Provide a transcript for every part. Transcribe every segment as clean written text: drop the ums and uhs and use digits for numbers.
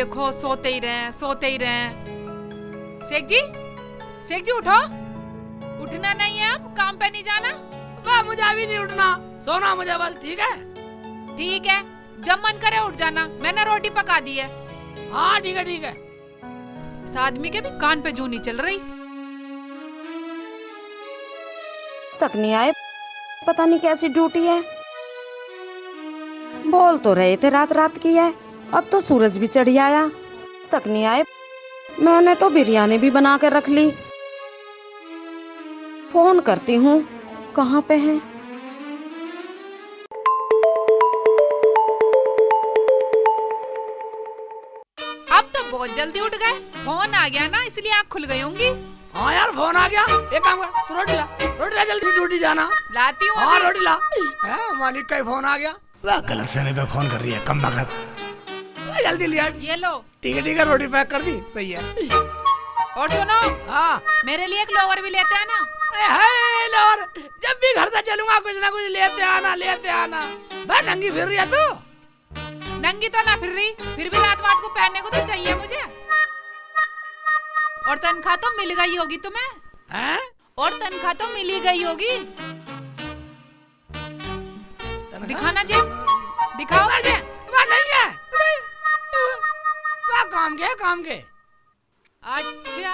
देखो सोते ही रहे सोते ही रहे। शेख जी उठो, उठना नहीं है, अब काम पे नहीं जाना। वाह, मुझे अभी नहीं उठना, सोना मुझे बस। ठीक है ठीक है, जब मन करे उठ जाना, मैंने रोटी पका दी है। हाँ ठीक है ठीक है। इस आदमी के भी कान पे जू नहीं चल रही। तक नहीं आए, पता नहीं कैसी ड्यूटी है। बोल तो रहे थे रात रात की है, अब तो सूरज भी चढ़ आया, तक नहीं आए। मैंने तो बिरयानी भी बना कर रख ली। फोन करती हूँ, कहाँ पे है। अब तो बहुत जल्दी उठ गए, फोन आ गया ना इसलिए आँख खुल गई होंगी। हाँ यार, फोन आ गया। एक काम कर, तू रोटी ला जल्दी, ड्यूटी जाना। लाती हूँ हाँ अभी। रोटी ला। मालिक का ही फोन आ गया। वाह, गलत समय पे फोन कर रही है, कम वक्त। जल्दी लिया। ये लो। ठीक है, रोटी पैक कर दी। सही है। और सुनो, हाँ मेरे लिए एक लोवर भी लेते आना। लोर, जब भी घर से चलूंगा कुछ ना कुछ लेते आना। भाई नंगी फिर रही है तू। नंगी तो ना फिर रही, फिर भी रात को पहनने को तो चाहिए मुझे। और तनख्वाह तो मिल गई होगी तुम्हें। हैं? और तनख्वाह तो मिल ही गई होगी। दिखाना जेब, दिखाओ मुझे। वह नहीं है, वह काम के। अच्छा,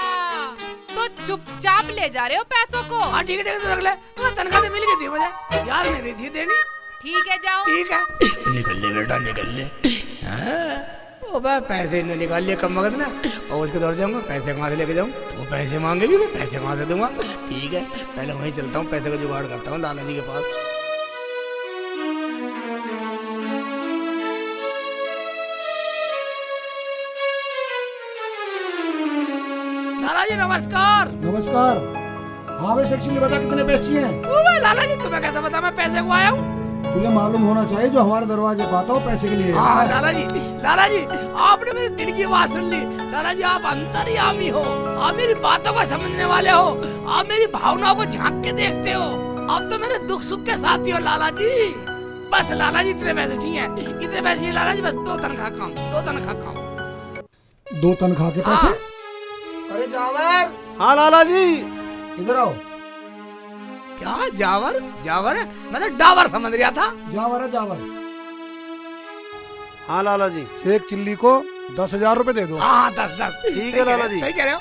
तो चुपचाप ले जा रहे हो पैसों को। हाँ ठीक है, तो रख ले। तनख्वाह तो मिल गई थी, मुझे याद नहीं रही थी देनी। ठीक है, जाओ। ठीक है, निकल ले बेटा, निकल ले। ओ बा, पैसे इन्हें निकाल लिए कम वक्त ना, और उसके दौड़ जाऊंगा, पैसे कहाँ से लेके जाऊँ। वो पैसे मांगेगी, मैं पैसे कहाँ से दूंगा। ठीक है, पहले वहीं चलता हूँ, पैसे का जुगाड़ करता हूँ लाला जी के पास। लाला जी नमस्कार। नमस्कार। हाँ वैसे एक्चुअली बता कितने पैसे चाहिए। लाला जी तुम्हें कैसे पता मैं पैसे को आया हूँ। तुझे मालूम होना चाहिए, जो हमारे दरवाजे पे आता हो पैसे के लिए हाँ आता है। लाला जी आपने मेरे दिल की बात सुन ली। लाला जी आप अंतर्यामी हो, आप मेरी बातों को समझने वाले हो, आप मेरी भावनाओं को झांक के देखते हो, आप तो मेरे दुख सुख के साथी हो लाला जी। बस लाला जी इतने पैसे चाहिए, इतने पैसे चाहिए लाला जी, बस 2 तनख्वाह काम। 2 तनख्वाह के पैसे। अरे जावर। हाँ लाला जी। इधर आओ। क्या जावर है? मैं तो डावर समझ रहा था। जावर है, जावर। हाँ लाला जी। शेख चिल्ली को 10,000 रुपए दे दो। हाँ 10। ठीक है लाला जी। सही कह रहे हो।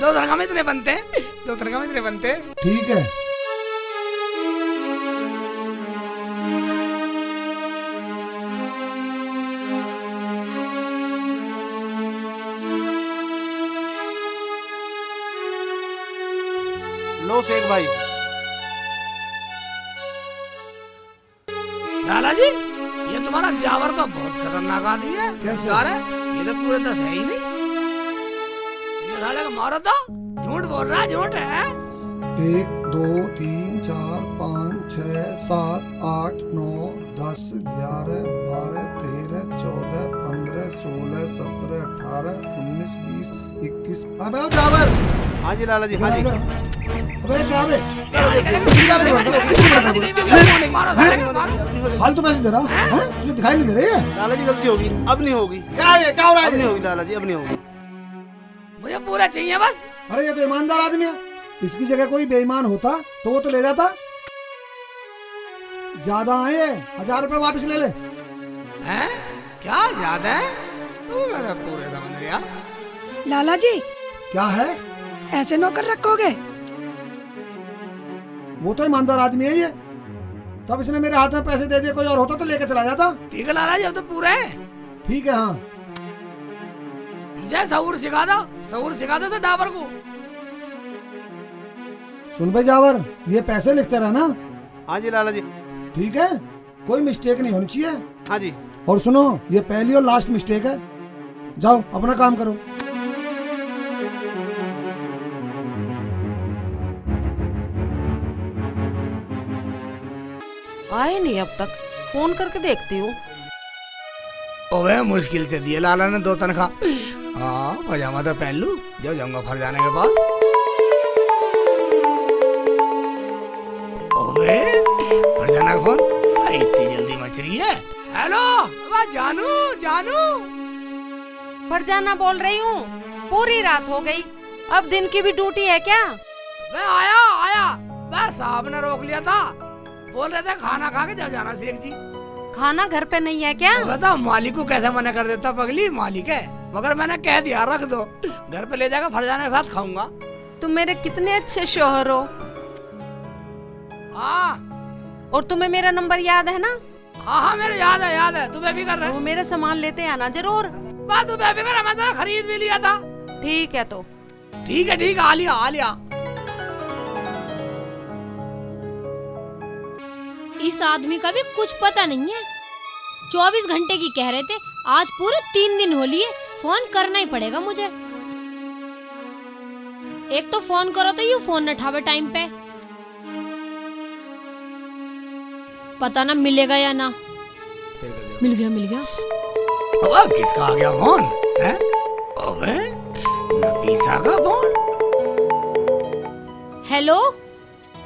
2 तनख्वाह में इतने बनते। ठीक है। लो शेख भाई। लाला जी ये तुम्हारा जावर तो बहुत खतरनाक आदमी है। कैसे? यार ये तो पूरे 10 है ही नहीं। ये साले को मारो तो, झूठ बोल रहा है, झूठ है। 1 2 3 4 5 6 7 8 9 10 11 12 13 14 15 16 17 18 19 20 21। अबे ओ जावर। हाँ जी लाला जी। हाँ जी। अबे क्या बे? फालतू पैसे दे रहा हूँ, तुझे दिखाई नहीं दे रही है? लाला जी गलती होगी, अब नहीं होगी। क्या है, क्या हो रहा है? अब नहीं होगी लाला जी, अब नहीं होगी। मुझे पूरा चाहिए बस। अरे ये तो ईमानदार आदमी है, इसकी जगह कोई बेईमान होता तो वो तो ले जाता। ज्यादा आए, 1,000 रुपए वापस ले ले। हैं? क्या ज्यादा है? मैं तो पूरे समझ गया। लाला जी क्या है? ऐसे नौकर रखोगे? वो तो ईमानदार आदमी है ये, तब इसने मेरे हाथ में पैसे दे दिए, कोई और होता तो लेके चला जाता। ठीक है लाला जी, अब तो पूरा है। ठीक है। हाँ सऊर सिखा दो तो डाबर को। सुन बे जावर, ये पैसे लिखते रहना। हाँ जी लाला जी। ठीक है, कोई मिस्टेक नहीं होनी चाहिए। हाँ जी। और सुनो, ये पहली और लास्ट मिस्टेक है। जाओ अपना काम करो। आए नहीं अब तक, फोन करके देखती हूँ। ओए मुश्किल से दिए लाला ने 2 तनख्वाह। हाँ पजामा तो पहन लूं, जब जाऊंगा फरजाने के पास। ओए फरजाना का फोन, इतनी जल्दी मच रही है। हेलो जानू। फरजाना बोल रही हूँ, पूरी रात हो गई, अब दिन की भी ड्यूटी है क्या? मैं आया मैं साहब ने रोक लिया था, बोल रहे थे खाना खा के जब जाना शेख जी। खाना घर पे नहीं है क्या? बता मालिक को कैसे मना कर देता, पगली मालिक है, मगर मैंने कह दिया रख दो, घर पे ले जाकर फरजाना के साथ खाऊंगा। तुम मेरे कितने अच्छे शोहर हो। हाँ और तुम्हें मेरा नंबर याद है ना? हाँ मेरे याद है, तू बेफिक्र रह। वो मेरा सामान लेते आना जरूर। बस तू बेफिक्र है, मैं तो खरीद भी लिया था। ठीक है तो ठीक है आ लिया। इस आदमी का भी कुछ पता नहीं है, 24 घंटे की कह रहे थे, आज पूरे 3 दिन हो लिए, फोन करना ही पड़ेगा मुझे। एक तो फोन करो तो यूं फोन न उठावे टाइम पे, पता ना मिलेगा या ना। मिल गया। अब किसका आ गया फोन है? ओए नफीसा का फोन। हेलो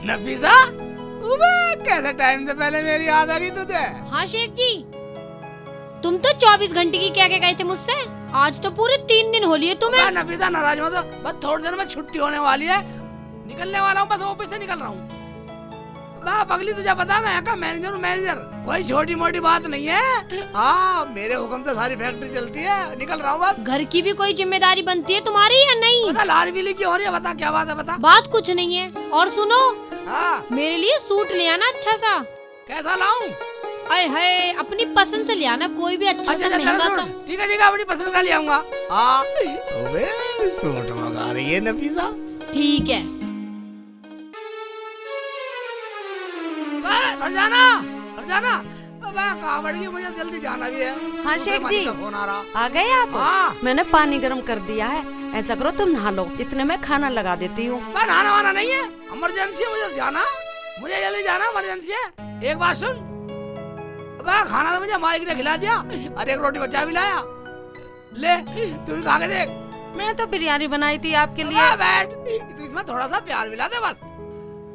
नफीसा, कैसे टाइम से पहले मेरी याद आ गई तुझे? हाँ शेख जी, तुम तो 24 घंटे की क्या गए थे मुझसे, आज तो पूरे 3 दिन हो लिए तुम्हें। नफीसा नाराज मत हो, बस थोड़ी देर में छुट्टी होने वाली है, निकलने वाला हूँ, बस ऑफिस से निकल रहा हूँ। पगली तुझे पता मैं यहाँ का मैनेजर, कोई छोटी मोटी बात नहीं है। हाँ मेरे हुक्म से सारी फैक्ट्री चलती है, निकल रहा हूँ बस। घर की भी कोई जिम्मेदारी बनती है तुम्हारी या नहीं? बता लाल बिल्ली की हो रही है, बता क्या बात है, बता। बात कुछ नहीं है। और सुनो, हाँ मेरे लिए सूट ले आना अच्छा सा। कैसा लाऊं? अरे है अपनी पसंद से ले आना, कोई भी अच्छा सा महंगा सा। ठीक है अपनी पसंद का ले आऊंगा। हाँ सूट मंगा रही है नफीसा। ठीक है। फरजाना कहाँ बढ़ गई, मुझे जल्दी जाना भी है। हाँ शेख जी, फोन आ रहा। आ गए आप? हाँ। मैंने पानी गर्म कर दिया है, ऐसा करो तुम नहा लो, इतने में खाना लगा देती हूँ। नहाना वाना नहीं है, इमरजेंसी है, मुझे जाना, मुझे जल्दी जाना, इमरजेंसी है। एक बात सुन, खाना तो मुझे मालिक ने खिला दिया और एक रोटी बचा भी लाया, ले तू भी खा के देख। मैंने तो बिरयानी बनाई थी आपके लिए। बैठ, तू इसमें थोड़ा सा प्यार मिला दे बस।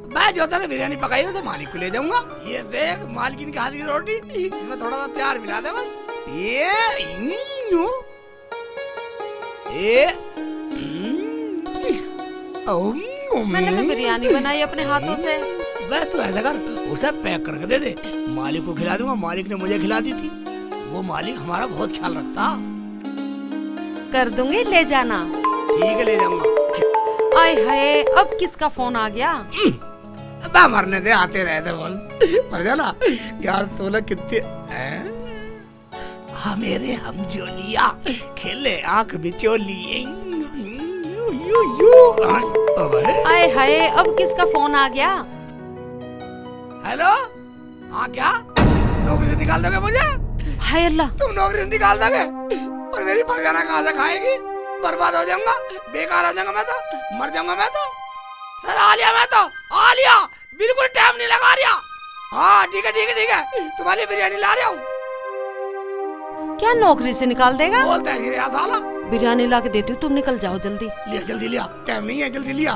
मैं जो तेने बिरयानी पकाई है तो मालिक को ले जाऊंगा। ये देख मालकिन के हाथ की रोटी, इसमें थोड़ा सा प्यार मिला दे बस। मैंने तो बिरयानी बनाई अपने हाथों से। वह तू ऐसा कर, उसे पैक करके दे दे, मालिक को खिला दूंगा, मालिक ने मुझे खिला दी थी, वो मालिक हमारा बहुत ख्याल रखता। कर दूंगी, ले जाना। ठीक है ले जाऊंगा। आय हाय, अब किसका फोन आ गया? मरने दे, आते रहे थे बोल। मर जाना यार, तो लोग कितने मेरे हम जोलिया खेले आंख बिचोली। आय हाय, अब किसका फोन आ गया? हेलो, हाँ क्या नौकरी से निकाल दोगे मुझे? हाय अल्लाह, तुम नौकरी से निकाल दोगे और मेरी फरजाना कहाँ से खाएगी? बर्बाद हो जाऊंगा, बेकार हो जाऊंगा, मैं तो मर जाऊंगा। मैं तो सर आ लिया, बिल्कुल टाइम नहीं लगा रहा। हाँ ठीक है, तुम्हारी बिरयानी ला रहा हूँ। क्या नौकरी से निकाल देगा? बोलता है साला। बिरयानी ला के देती हूँ, तुम निकल जाओ जल्दी। जल्दी लिया, टाइम नहीं है, जल्दी लिया।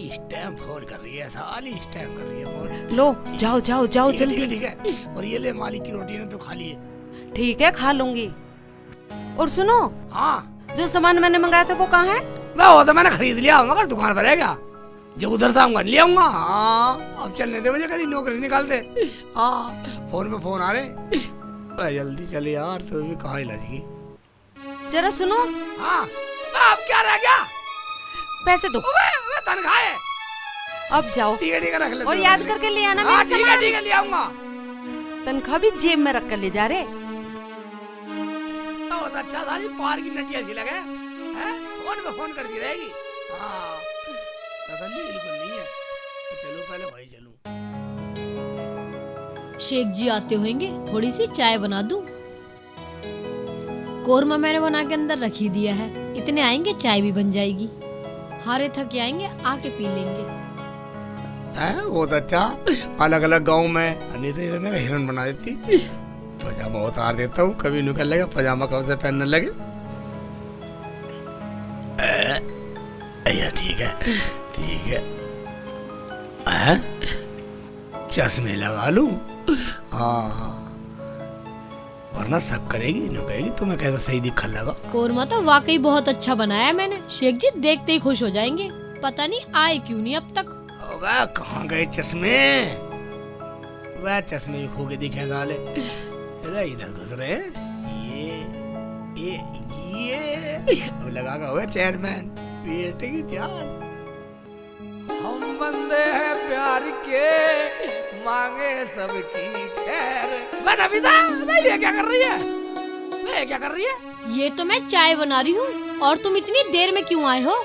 इस टाइम फोन कर रही है साली, इस टाइम कर रही है फोन। लो जाओ जल्दी। ठीक है, और ये ले मालिक की रोटी ने तो खा ली है। ठीक है, खा लूंगी। और सुनो, हाँ जो सामान मैंने मंगाया था वो कहाँ है? वो तो मैंने खरीद लिया, मगर दुकान पर है क्या? जब उधर से आऊंगा ले आऊंगा। हाँ अब चलने दे मुझे, कभी नौकरी से निकाल दे। हाँ फोन पे फोन आ रहे, जल्दी चले यार, तो भी कहाँ लगी। जरा सुनो। हाँ अब क्या रह गया? पैसे दो। तनख्वाह है। अब जाओ। ठीक है रख ले। और याद करके ले आना मेरा सामान। ठीक है ले आऊंगा। तनख्वाह भी जेब में रख कर ले जा रहे। बहुत अच्छा, सारी पार की नटिया सी लगे हैं, फोन पे फोन करती रहेगी। हाँ तसल्ली बिल्कुल नहीं है, तो चलो पहले भाई चलूं। शेख जी आते होंगे, थोड़ी सी चाय बना दूं। कोरमा मैंने बना के अंदर रख ही दिया है, इतने आएंगे चाय भी बन जाएगी। हारे थके आएंगे, आके पी लेंगे। बहुत अच्छा, अलग अलग गांव में नहीं तो मेरा हिरन बना देती। पजामा उतार देता हूँ, कभी निकल लेगा पजामा, कब से पहनने लगे। ठीक है। चश्मे लगा लूं। हाँ वरना शक करेगी, न कहेगी तुम्हें कैसा सही दिखने लगा। कोरमा तो वाकई बहुत अच्छा बनाया है मैंने। शेख जी देखते ही खुश हो जाएंगे। पता नहीं आए क्यों नहीं अब तक। वह कहाँ गए चश्मे? वह चश्मे भी खो के दिखे साले। अरे इधर घुस रहे। ये अब लगागा होगा चेयरमैन बेटे की जान। हम बंदे हैं प्यार के, मांगे सबकी खैर। नबीता, ये क्या कर रही है? ये क्या कर रही है? ये तो मैं चाय बना रही हूँ। और तुम इतनी देर में क्यों आए हो?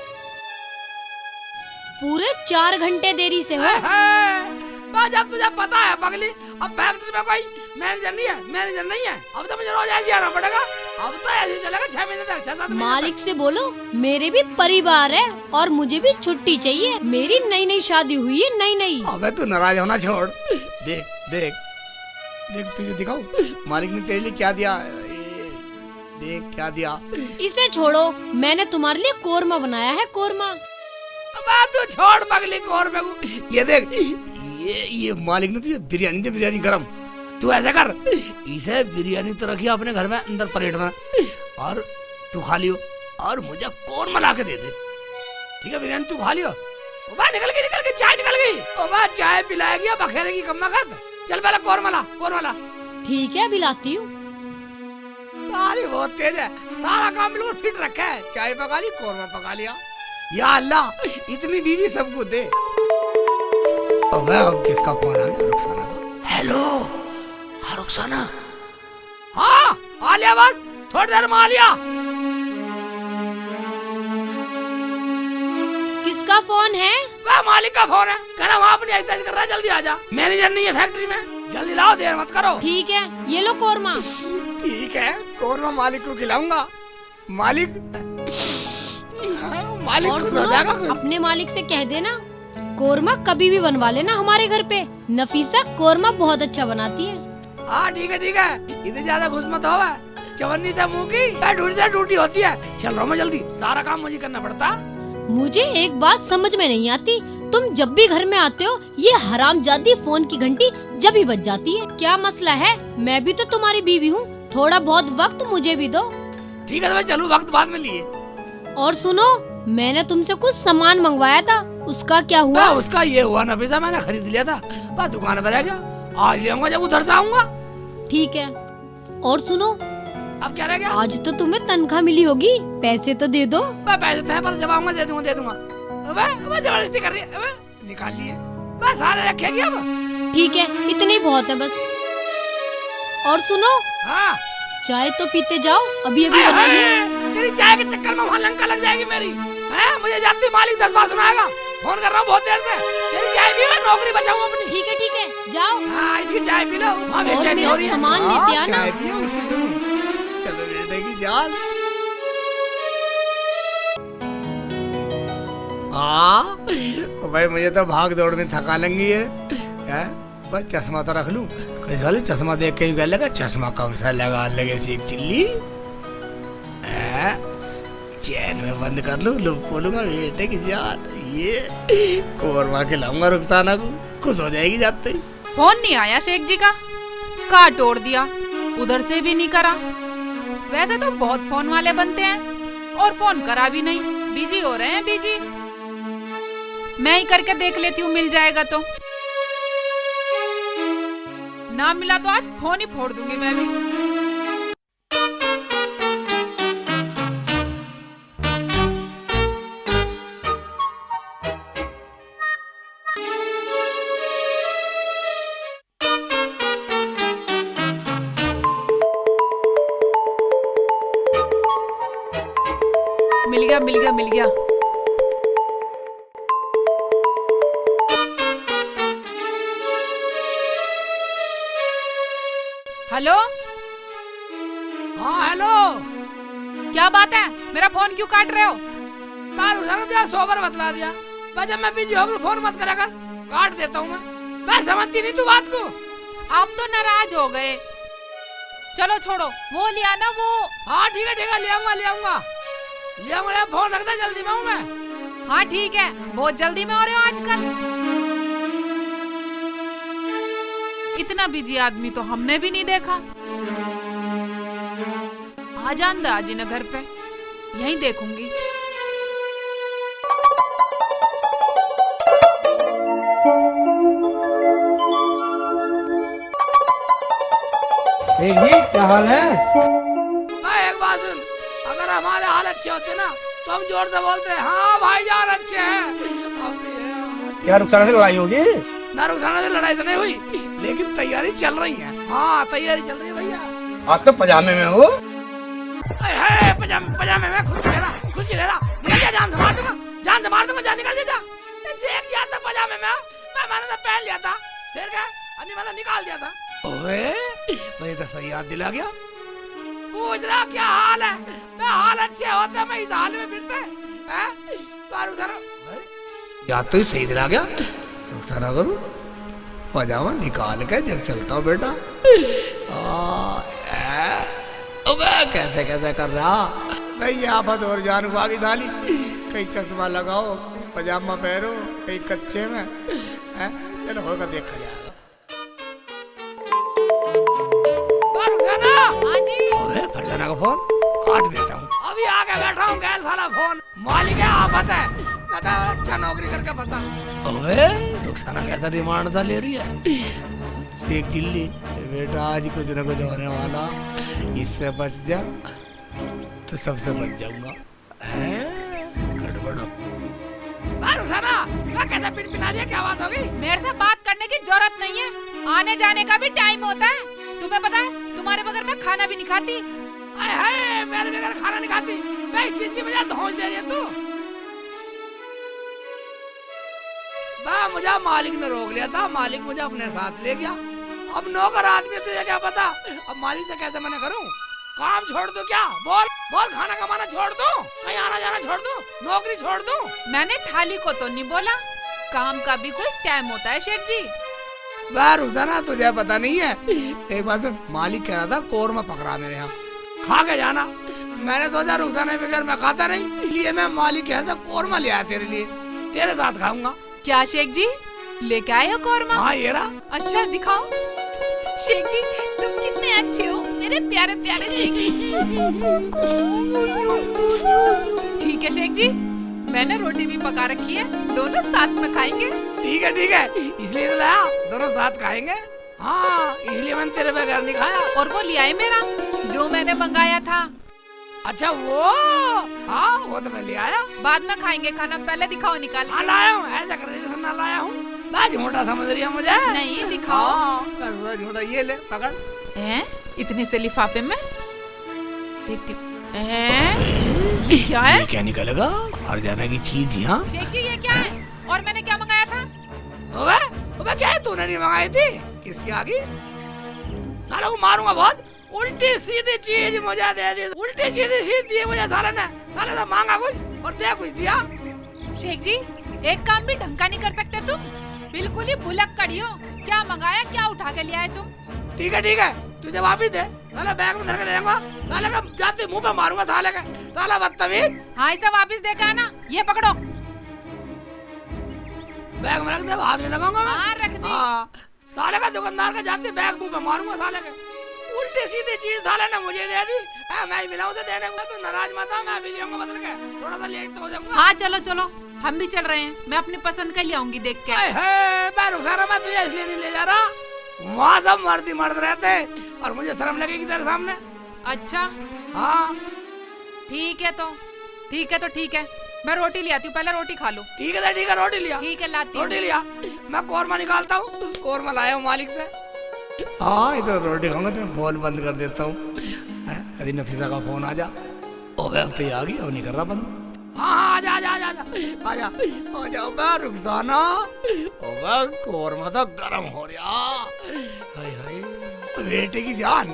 पूरे 4 घंटे देरी से हो। जब तुझे पता है पगली, अब फैक्ट्री में कोई मैनेजर नहीं है। अब तो मुझे रोज ऐसे आना पड़ेगा। अब तो ऐसे चलेगा 6 महीने तक, 6-7 महीने। मालिक से बोलो मेरे भी परिवार है और मुझे भी छुट्टी चाहिए। मेरी नई शादी हुई है, नई। अबे तू नाराज होना छोड़। देख तुझे दिखाऊं मालिक ने तेरे लिए क्या दिया। देख क्या दिया। इसे छोड़ो, मैंने तुम्हारे लिए कोरमा बनाया है, कोरमा। तू छोड़ पगली कोरमा को। ये देख, ये मालिक ने तुझे बिरयानी दे, बिरयानी गरम। तू ऐसा कर, इसे बिरयानी तो रखिए अपने घर में अंदर प्लेट में, और तू खा लियो और मुझे कोरमा ला के दे दे। ठीक है, बिरयानी तू खा लियो। निकल के चाय निकल गई। चाय पिलाएगी या बखेरेगी कम्मा कर। चल पहले कोरमा ला। ठीक है, अभी लाती हूँ। सारी बहुत तेज है, सारा काम बिल्कुल फिट रखा है। चाय पका ली, कोरमा पका लिया। या अल्लाह, इतनी बीवी सबको दे। अब किसका फोन आ गया? रुखसाना का। हेलो, हाँ रुखसाना। हाँ आ लिया, बस थोड़ी देर में आ लिया। किसका फोन है? वह मालिक का फोन है। कह रहा वहाँ अपनी एक्सरसाइज कर रहा है, जल्दी आ जा। मैनेजर नहीं है फैक्ट्री में, जल्दी लाओ, देर मत करो। ठीक है, ये लो कोरमा। ठीक है, कोरमा मालिक को खिलाऊंगा। मालिक और खुश हो जाएगा। अपने मालिक से कह देना कोरमा कभी भी बनवा लेना हमारे घर पे। नफीसा कोरमा बहुत अच्छा बनाती है। हाँ ठीक है, इतनी ज्यादा खुश मत हो। चवन्नी से मुंह की टूटी होती है। चल रहा हूँ मैं जल्दी, सारा काम मुझे करना पड़ता। मुझे एक बात समझ में नहीं आती, तुम जब भी घर में आते हो ये हरामजादी फोन की घंटी जब ही बज जाती है। क्या मसला है? मैं भी तो तुम्हारी बीवी हूँ, थोड़ा बहुत वक्त मुझे भी दो। ठीक है, तो मैं चलूँ, वक्त बाद में लिए। और सुनो, मैंने तुमसे कुछ सामान मंगवाया था, उसका क्या हुआ? उसका ये हुआ नफीसा, मैंने खरीद लिया था, बस दुकान पर रह गया। आज ले आऊंगा जब उधर से आऊंगा। ठीक है। और सुनो, अब क्या रह गया? आज तो तुम्हें तनख्वाह मिली होगी, पैसे तो दे दो। पैसे थे पर जब आऊंगा दे दूंगा। अबे जबरदस्ती कर रही है। अबे निकाल लिए, बस सारे रखेगी अब। ठीक है, इतने ही बहुत है बस। और सुनो, हाँ चाय तो पीते जाओ, अभी बनाई है। तेरी चाय के चक्कर में वहाँ लंका लग जाएगी मेरी। हैं, मुझे जानती मालिक 10 बार सुनाएगा। फोन कर रहा हूँ बहुत देर से। तेरी चाय पी, मैं नौकरी बचाऊँ अपनी। ठीक है, जाओ। हाँ, इसकी चाय पी लो। वहाँ बेचैनी हो रही है। सामान लेते आना। चाय पियो उसकी सुनो। चलो बेटे की जान। हाँ भाई, मुझे तो भाग दौड़ में थका लगी है। बस चश्मा तो रख लूं। कहीं साले चश्मा देख के ही लगा, चश्मा कब सा लगा लगे सी एक चिल्ली। चैन में बंद कर लूं, लो खोलूंगा बेटे की जान। ये कोरमा खिलाऊंगा रुखसाना को, खुश हो जाएगी जाते ही। फोन नहीं आया शेख जी का, काट तोड़ दिया, उधर से भी नहीं करा। वैसे तो बहुत फोन वाले बनते हैं और फोन करा भी नहीं, बिजी हो रहे हैं बिजी। मैं ही करके देख लेती हूँ, मिल जाएगा तो। ना मिला तो आज फोन ही फोड़ दूंगी मैं भी। मिल गया। हेलो। हाँ हेलो। क्या बात है, मेरा फोन क्यों काट रहे हो? बार उठाना दिया, 100 बार बतला दिया। जब मैं बिजी होकर फोन मत करा कर, काट देता हूँ मैं समझती नहीं तू बात को। आप तो नाराज हो गए। चलो छोड़ो, वो लिया ना वो। हाँ ठीक है, ले आऊंगा। फोन रख दे, जल्दी में हूँ मैं। हाँ ठीक है, बहुत जल्दी में हो रहे हो आजकल। इतना बिजी आदमी तो हमने भी नहीं देखा। आ जान दे आज इन्हें घर पे, यहीं देखूंगी। क्या हाल है? एक बात सुन, अगर हमारे हाल अच्छे होते ना तो हम जोर से बोलते हाँ भाईजान अच्छे हैं। क्या रुखसाना से लड़ाई होगी? ना रुखसाना से लड़ाई तो नहीं हुई, लेकिन तैयारी चल रही है। हाँ तैयारी चल रही है भैया। आप तो पजामे में हो। पजामे में खुश के लेना निकल जा, जान से मार दूंगा, जा निकल जा। चेक किया था पजामे में, मैंने तो पहन लिया था, फिर क्या अन्य मतलब निकाल दिया था। ओए भाई तो सही याद दिला गया। पूछ रहा क्या हाल है? मैं हाल अच्छे होते मैं इस हाल में फिरते हैं? याद तो ही सही दिला गया। रुखसाना करूं पजामा निकाल के जब चलता हूँ बेटा। कैसे कैसे कर रहा भाई, आफत और जान बागी साली। कहीं चश्मा लगाओ, पजामा पहनो, कहीं कच्चे में है। चलो होगा देखा जाएगा। हाँ जी। अरे फरजाना का फोन काट देता हूँ। अभी आके बैठा हूँ, गैल साला फोन मालिक है, आफत है। मैं तो अच्छा नौकरी करके फंसा। अबे रुखसाना कैसा रिमांड सा ले रही है? शेख चिल्ली बेटा आज कुछ न कुछ होने वाला, इससे बच जा तो सबसे बच जाऊंगा। गड़बड़ रुखसाना कैसा पिनपिना रही है? क्या बात होगी? मेरे से बात करने की जरूरत नहीं है, आने जाने का भी टाइम होता है। तुम्हें पता है तुम्हारे बगैर मैं खाना भी नहीं खाती। मेरे बगैर खाना नहीं खाती? मैं इस चीज की वजह धौंस दे रही है तू। मुझे मालिक ने रोक लिया था, मालिक मुझे अपने साथ ले गया। अब नौकर आदमी तुझे क्या पता, अब मालिक से कैसे मना करूं? काम छोड़ दूं क्या? बोल खाना कमाना छोड़ दूं, कहीं आना जाना छोड़ दूं, नौकरी छोड़ दूं? मैंने थाली को तो नहीं बोला, काम का भी कोई टाइम होता है शेख जी। रुखसाना तुझे पता नहीं है, एक बार सुन, मालिक कह रहा था कोरमा पकड़ा मेरे यहाँ, खा के जाना। मैंने सोचा रुखसाना बगैर मैं खाता नहीं, इसलिए मैं मालिक के यहाँ से कोरमा ले आया तेरे लिए, तेरे साथ खाऊंगा। क्या शेख जी लेके आए हो कोरमा? हाँ ये रहा। अच्छा दिखाओ। शेख जी तुम कितने अच्छे हो, मेरे प्यारे प्यारे शेख जी। ठीक है शेख जी, मैंने रोटी भी पका रखी है, दोनों साथ में खाएंगे। ठीक है, इसलिए तो लाया, दोनों साथ खाएंगे। हाँ इसलिए मैंने तेरे बगैर नहीं खाया। और वो लिया है मेरा जो मैंने मंगाया था। अच्छा वो, हाँ वो तो मैं ले आया। बाद में खाएंगे खाना, पहले दिखाओ निकाल के। लाया हूँ, ऐसा कर रही ना लाया हूँ। झूठा समझ रही है मुझे? नहीं दिखाओ। झूठा, ये ले पकड़। इतने से लिफाफे में देखती हूँ। ये क्या है? ये क्या निकलेगा? फरजाना की चीज। यहाँ शेख जी ये क्या है? और मैंने क्या मंगाया था? ओबे क्या है? तूने नहीं मंगाई थी? किसकी आगी? सालों को मारूंगा बहुत। उल्टी सीधी चीज मुझे दे दी, उल्टी सीधी चीज दी मुझे साले ने। साले ने मांगा कुछ और दे कुछ दिया। शेख जी एक काम भी ढंग का नहीं कर सकते तुम, बिल्कुल ही भुलक कड़ी हो। क्या मंगाया, क्या उठा के लिया है तुम? ठीक है, तुझे वापिस दे। साला बैग में धर के ले जाऊंगा, साले का जाते मुंह पे मारूंगा साले का, साला बदतमीज। हाँ इसे वापिस दे के आना। ये पकड़ो, बैग में रख दे, हाथ नहीं लगाऊंगा मैं। हाँ रख दी। हाँ साले का दुकानदार का जाते बैग मुंह पे मारूंगा साले का। उल्टी सीधी चीज साले ने मुझे दे दी। मैं ही मिला उसे देने को, तो नाराज मत हो, मैं भी ले आऊंगा बदल के। थोड़ा सा लेट तो हो जाऊंगा। हाँ चलो हम भी चल रहे हैं, मैं अपनी पसंद का ले आऊंगी देख के। मैं रुखसाना मैं तुझे इसलिए नहीं ले जा रहा, वहाँ सब मर्द रहते और मुझे शर्म लगेगी तेरे सामने। अच्छा हाँ ठीक है, मैं रोटी ले आती हूँ, पहले रोटी खा लो। ठीक है, रोटी लिया। ठीक है लाती हूँ। रोटी लिया, मैं कोरमा निकालता हूँ, कोरमा लाया हूँ मालिक से। हाँ इधर रोटी खाऊंगा तो फोन बंद कर देता हूँ। कभी नफीसा का फोन आ जा। ओबे अब तो ये आ गई, अब नहीं कर रहा बंद। हाँ आजा मैं रुखसाना। ओबे कोरमा तो गरम हो रहा। हाय बेटे की जान,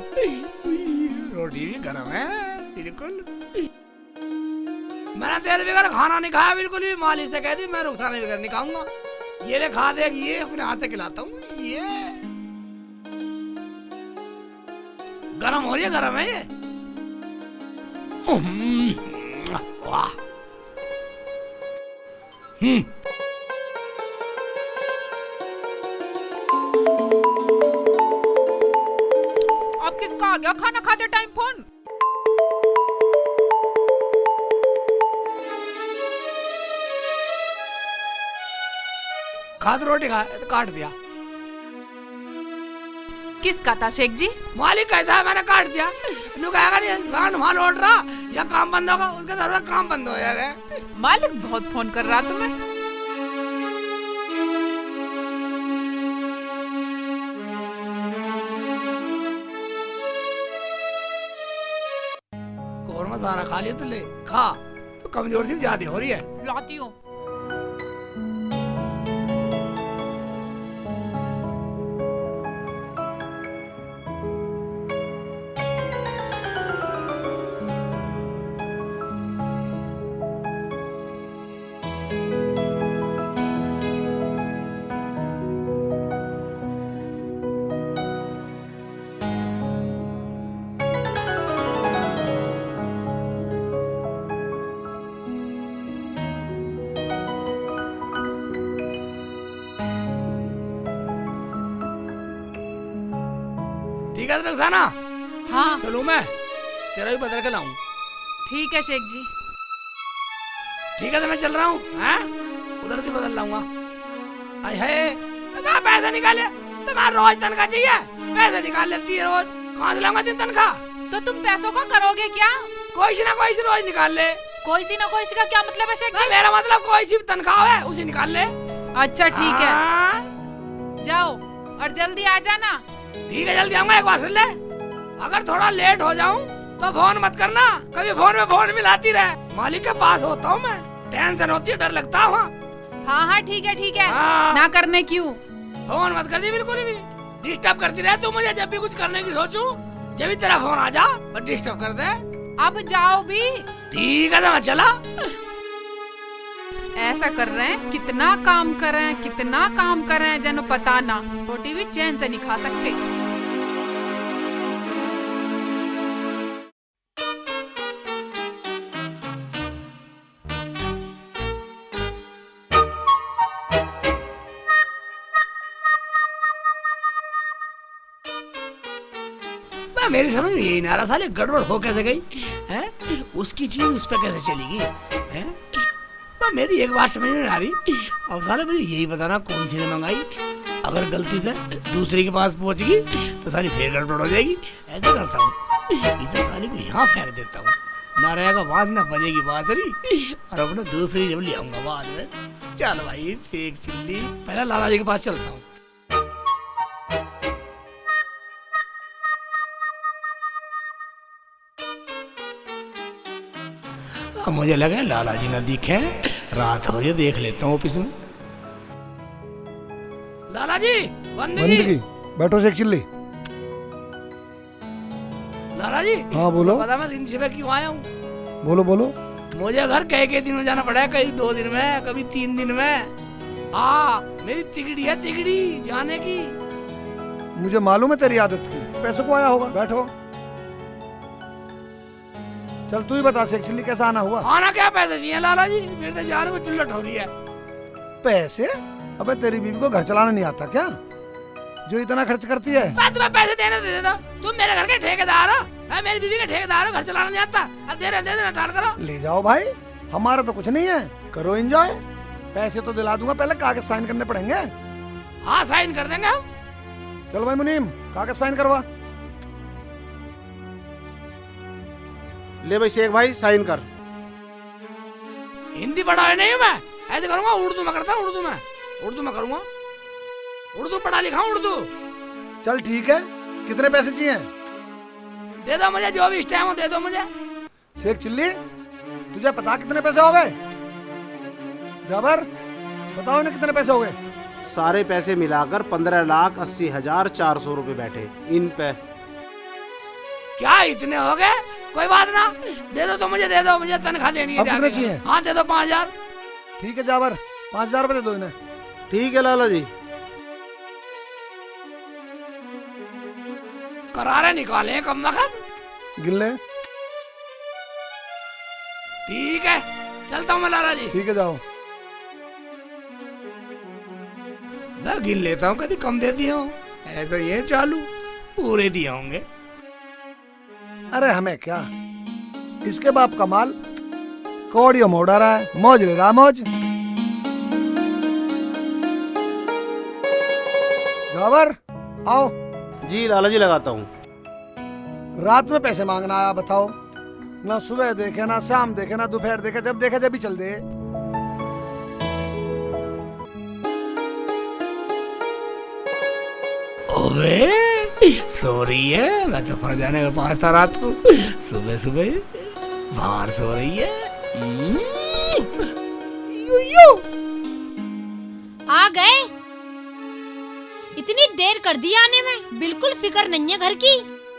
रोटी भी गरम है बिल्कुल। मैंने तेरे बगैर खाना नहीं खाया बिल्कुल भी, मालिक से कह दी मैं रुखसाना बगैर नहीं खाऊंगा। ये ले खा दे, ये अपने हाथ से खिलाता हूँ। ये गरम हो रही है, गरम है ये। वाह अब किसका आ गया खाना खाते टाइम फोन? खा तो रोटी खा, तो काट दिया। किसका था शेख जी? मालिक कहता है मैंने काट दिया। नु कहेगा नहीं इंसान वहां लौट रहा या काम बंद होगा, उसके जरूर काम बंद हो जाएगा। मालिक बहुत फोन कर रहा तुम्हें। कौरमा सारा खा लिया, तो ले खा, तो कमजोर सी ज्यादा हो रही है। लाती हूँ। ठीक है रक्साना, हाँ चलूं मैं, तेरा भी बदल के लाऊं। ठीक है शेख जी। ठीक है तो मैं चल रहा हूँ, हैं? उधर से बदल लाऊंगा। आय हाय, मैं पैसे निकाले, तुम्हारा रोज तनख्वाह चाहिए, पैसे निकाल लेती है रोज, कहाँ से लाऊंगा दिन तनख्वाह? तो तुम पैसों का करोगे क्या? कोई सी ना कोई सी रोज निकाल ले। कोई सी ना कोई सी का क्या मतलब है शेख जी? मेरा मतलब कोई सी तनख्वाह है उसे निकाल ले। अच्छा ठीक है, हाँ? जाओ और जल्दी आ जाना। ठीक है जल्दी आऊंगा। एक बात सुन ले, अगर थोड़ा लेट हो जाऊं तो फोन मत करना, कभी फोन में फोन मिलाती रहे। मालिक के पास होता हूँ मैं, टेंशन होती है, डर लगता है वहाँ। हाँ हाँ ठीक है ठीक है, हाँ। ना करने क्यों? फोन मत कर दी बिल्कुल भी, डिस्टर्ब करती रहे तू मुझे। जब भी कुछ करने की सोचूं, जब भी तेरा फोन आ जा बस डिस्टर्ब कर दे। अब जाओ भी। ठीक है तो मैं चला। ऐसा कर रहे हैं, कितना काम कर रहे हैं, कितना काम कर रहे हैं, जनो पता ना। रोटी भी चैन से नहीं खा सकते। मेरी समझ में यही ना रहा, साले गड़बड़ हो कैसे गई है? उसकी चीज उस पर कैसे चलेगी है? मेरी एक बात समझ में नहीं आ रही। अब साले मुझे यही बताना कौन सी ने मंगाई, अगर गलती से दूसरे के पास पहुंच गई तो साली फिर गड़बड़ हो जाएगी। ऐसा करता हूँ, इसे साली को यहाँ फेंक देता हूँ, ना रहेगा बांस ना बजेगी बांसुरी, और अपने दूसरी जब ले आऊंगा बाद में। चल भाई शेख चिल्ली, पहले लाला जी के पास चलता हूँ। मुझे लगा लाला जी न दिखे, रात हो रही है, देख लेता हूँ ऑफिस में। लाला जी बंदगी। बैठो शेख चिल्ली। लाला जी हाँ बोलो। पता मैं दिन से क्यों आया हूँ? बोलो बोलो। मुझे घर कई दिन में जाना पड़ा है, कहीं 2 दिन में, कभी 3 दिन में। हाँ मेरी तिगड़ी है, तिगड़ी जाने की। मुझे मालूम है तेरी आदत की, पैसों को आया होगा। बैठो। चल तू ही बता शेख चिल्ली, कैसा आना हुआ? आना क्या पैसे चाहिए लाला जी, मेरे तो जान को चुल्लट हो रही है। पैसे? अबे तेरी बीवी को घर चलाना नहीं आता क्या, जो इतना खर्च करती है? मैं तुम्हें पैसे देने दे देता, तुम मेरे घर के ठेकेदार हो, मेरी बीवी के ठेकेदार हो, घर चलाना नहीं आता। अब दे देना, टाल करो। ले जाओ भाई, हमारा तो कुछ नहीं है, करो एंजॉय। पैसे तो दिला दूंगा, पहले कागज साइन करने पड़ेंगे। हाँ साइन कर देंगे हम। चलो भाई मुनीम, कागज साइन करवा। ले भाई शेख भाई साइन कर। हिंदी पढ़ा है नहीं मैं, ऐसे करूंगा, उर्दू में करता हूँ, उर्दू में करूंगा, उर्दू पढ़ा लिखा हूँ, उर्दू। चल ठीक है, कितने पैसे चाहिए? दे दो मुझे, जो भी इस टाइम हो दे दो मुझे। शेख चिल्ली तुझे पता कितने पैसे हो गए? जाबर बताओ इन्हें कितने पैसे हो गए? सारे पैसे मिलाकर 15,80,400 रुपए बैठे इन पे। क्या इतने हो गए? कोई बात ना, दे दो तो मुझे, दे दो मुझे, तनख्वाह देनी है। अब कितने चाहिए? हाँ दे दो 5,000। ठीक है जाबर, 5,000 रुपए दे दो इन्हें। ठीक है लाला जी। करारे निकाले कम वक्त। गिन ले। ठीक है चलता हूँ मैं लाला जी। ठीक है जाओ। मैं गिन लेता हूँ, कभी कम दे दिए हो, ऐसा ये चालू पूरे दिए होंगे। अरे हमें क्या, इसके बाप का माल कौड़ियों में उड़ा रहा है, मौज ले रहा मौज। बाबर आओ। जी लाला जी लगाता हूँ। रात में पैसे मांगना आया, बताओ। ना सुबह देखे, ना शाम देखे, ना दोपहर देखे, जब देखे जब भी चल दे। ओबे सो रही है, मैं तो फर जाने का 5 था रात को, सुबह सुबह बाहर सो रही है। यू आ गए। इतनी देर कर दी आने में, बिल्कुल फिक्र नहीं है घर की।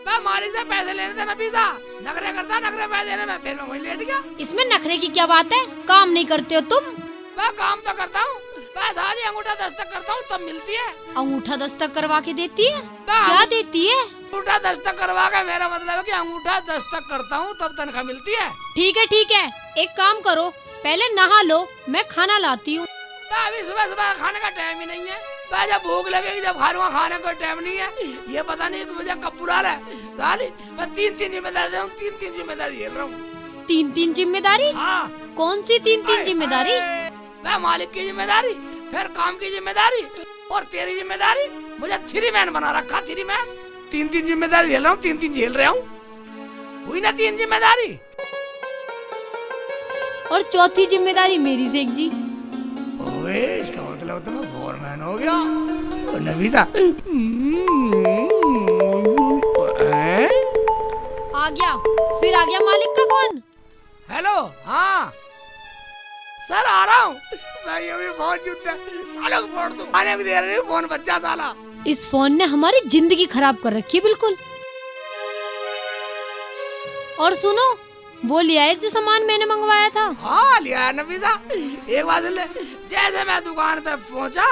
मैं मालिक से पैसे लेने थे नफीसा, नखरे करता, नखरे पैसे देने में, फिर मैं वहीं लेट गया। इसमें नखरे की क्या बात है? काम नहीं करते हो तुम? मैं काम तो करता हूँ, मैं सारी अंगूठा दस्तक करता हूँ तब मिलती है। अंगूठा दस्तक करवा के देती है? हाँ। क्या देती है? अंगूठा दस्तक करवा के, मेरा मतलब है कि अंगूठा दस्तक करता हूँ तब तनख्वाह मिलती है। ठीक है ठीक है, एक काम करो, पहले नहा लो, मैं खाना लाती हूँ। अभी सुबह सुबह खाने का टाइम ही नहीं है। मैं जब भूख लगेगी जब खा लूंगा, खाने का टाइम नहीं है। ये पता नहीं कि मुझे कब बुला रहा है। साली मैं 3 जिम्मेदारी दे रहा हूँ, 3 जिम्मेदारी झेल रहा हूँ। 3 जिम्मेदारी? हाँ। कौन सी 3 जिम्मेदारी? मैं मालिक की जिम्मेदारी, फिर काम की जिम्मेदारी और तेरी जिम्मेदारी। मुझे 3 मैन बना रखा, 3 मैन। 3 जिम्मेदारी झेल रहा हूँ, 3 झेल रहा हूँ। हुई ना 3 जिम्मेदारी। और चौथी जिम्मेदारी मेरी शेख जी। ओए इसका मतलब तो मैं फोरमैन हो गया। और नफीसा आ गया, फिर आ गया मालिक का फोन। हेलो, हाँ सर आ रहा हूँ। मैं ये भी बहुत जुट है, सालों को फोड़ दूं। आने भी दे रही हूँ, फोन बच्चा साला। इस फोन ने हमारी जिंदगी खराब कर रखी है बिल्कुल। और सुनो, वो ले आए जो सामान मैंने मंगवाया था। हाँ लिया नफीसा, एक बात सुन ले। जैसे मैं दुकान पे पहुंचा,